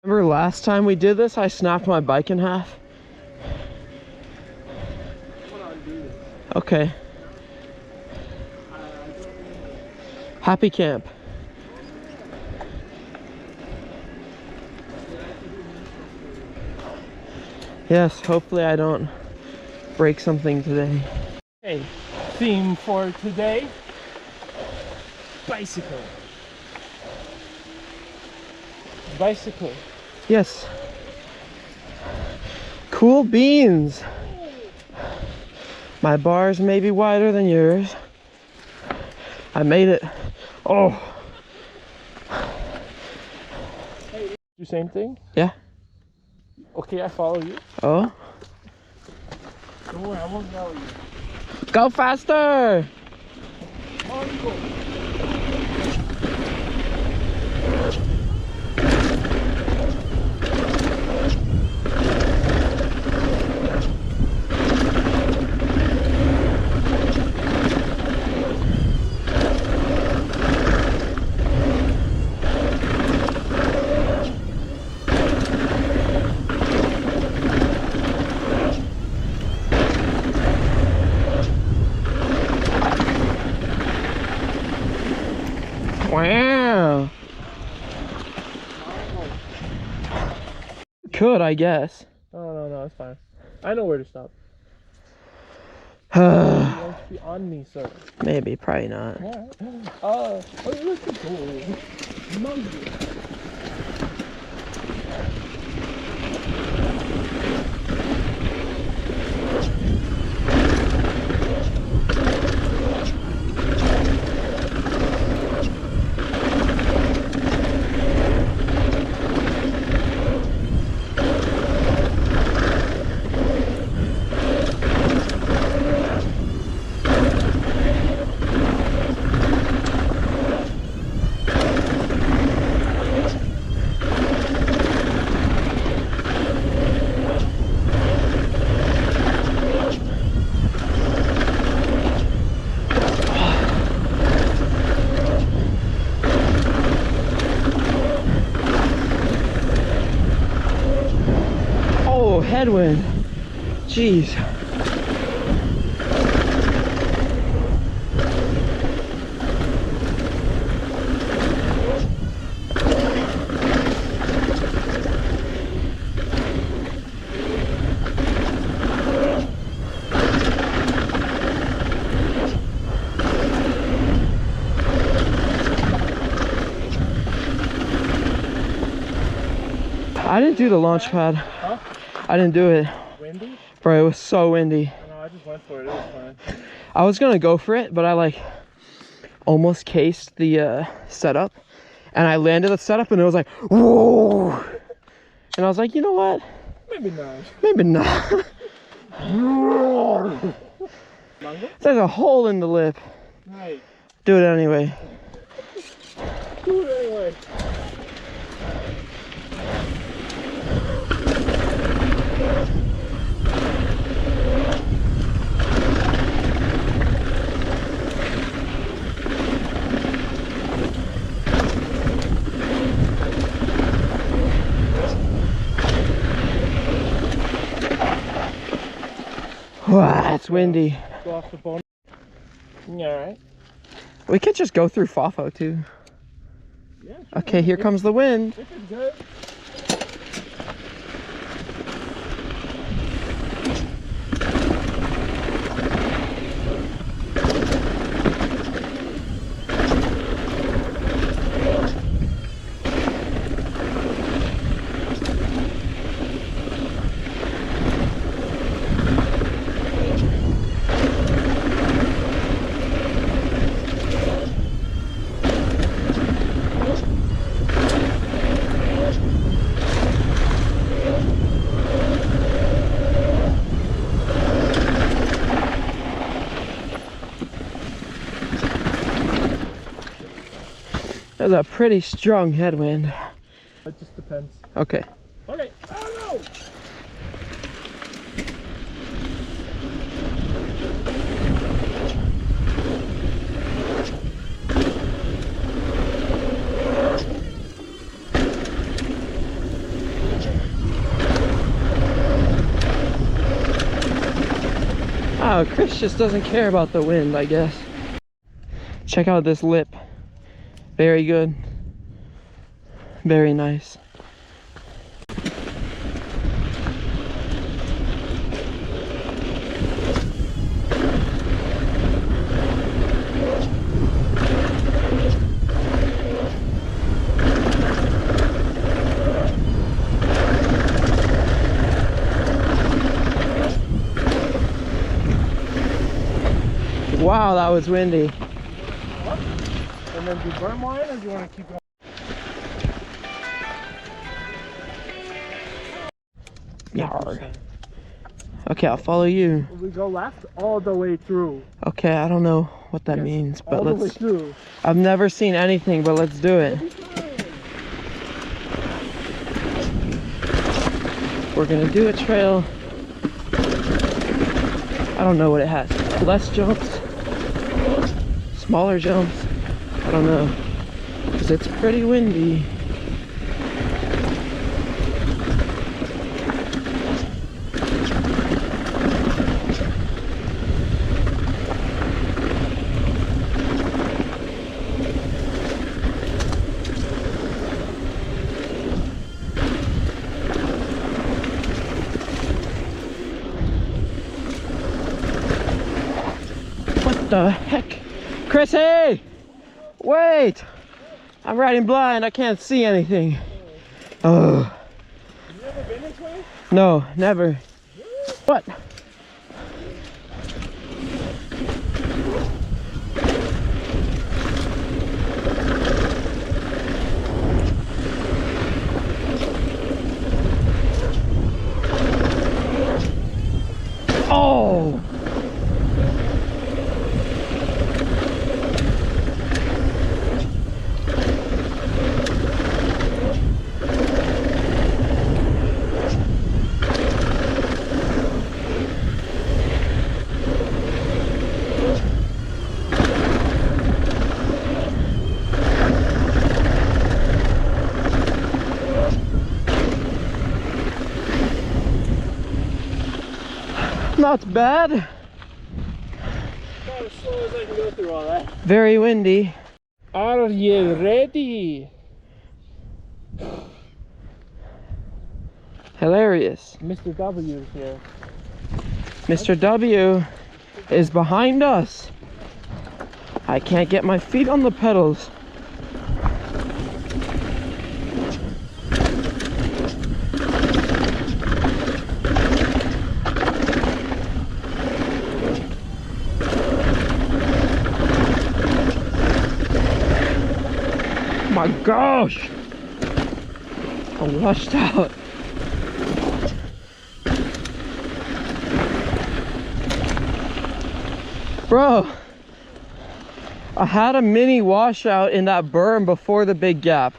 Remember last time we did this, I snapped my bike in half? Okay. Happy camp. Yes, hopefully I don't break something today. Okay, theme for today, bicycle. Bicycle. Yes. Cool beans. My bars may be wider than yours. I made it. Oh. Hey, do same thing? Yeah. Okay, I follow you. Oh. Don't worry, I won't yell at you. Go faster! On you go. Wow. Could, I guess. No, it's fine. I know where to stop. You want to be on me, sir. Maybe, probably not. Yeah. Let's go. Monkey. Oh, headwind. Jeez. I didn't do the launch pad. Huh? I didn't do it. Windy? Bro, it was so windy. No, I just went for it. It was fine. I was gonna go for it, but I like almost cased the setup, and I landed the setup and it was like, whoa! And I was like, you know what? Maybe not. Maybe not. Mango? There's a hole in the lip. Right. Do it anyway. Do it anyway. Wow, it's windy. Go off the bone. Yeah, alright. We could just go through Fafo too. Yeah, sure. Okay, here comes the wind. This is good. There's a pretty strong headwind. It just depends. Okay. Okay. Oh no! know, Chris just doesn't care about the wind, I guess. Check out this lip. Very good. Very nice. Wow, that was windy. And then do you burn more in, or do you want to keep going? Yarr. Okay, I'll follow you. We go left all the way through. Okay, I don't know what that Yes, means, but all the way let's. through. I've never seen anything, but let's do it. We're gonna do a trail. I don't know what it has. Less jumps, smaller jumps. I don't know, because it's pretty windy. What the heck? Chrissy! Wait! I'm riding blind, I can't see anything. Oh. Have you ever been this way? No, never. What? Oh! Not bad. About as slow as I can go through all that. Very windy. Are you ready? Hilarious. Mr. W is here. Mr. W is behind us. I can't get my feet on the pedals. My gosh! I washed out. Bro, I had a mini washout in that berm before the big gap.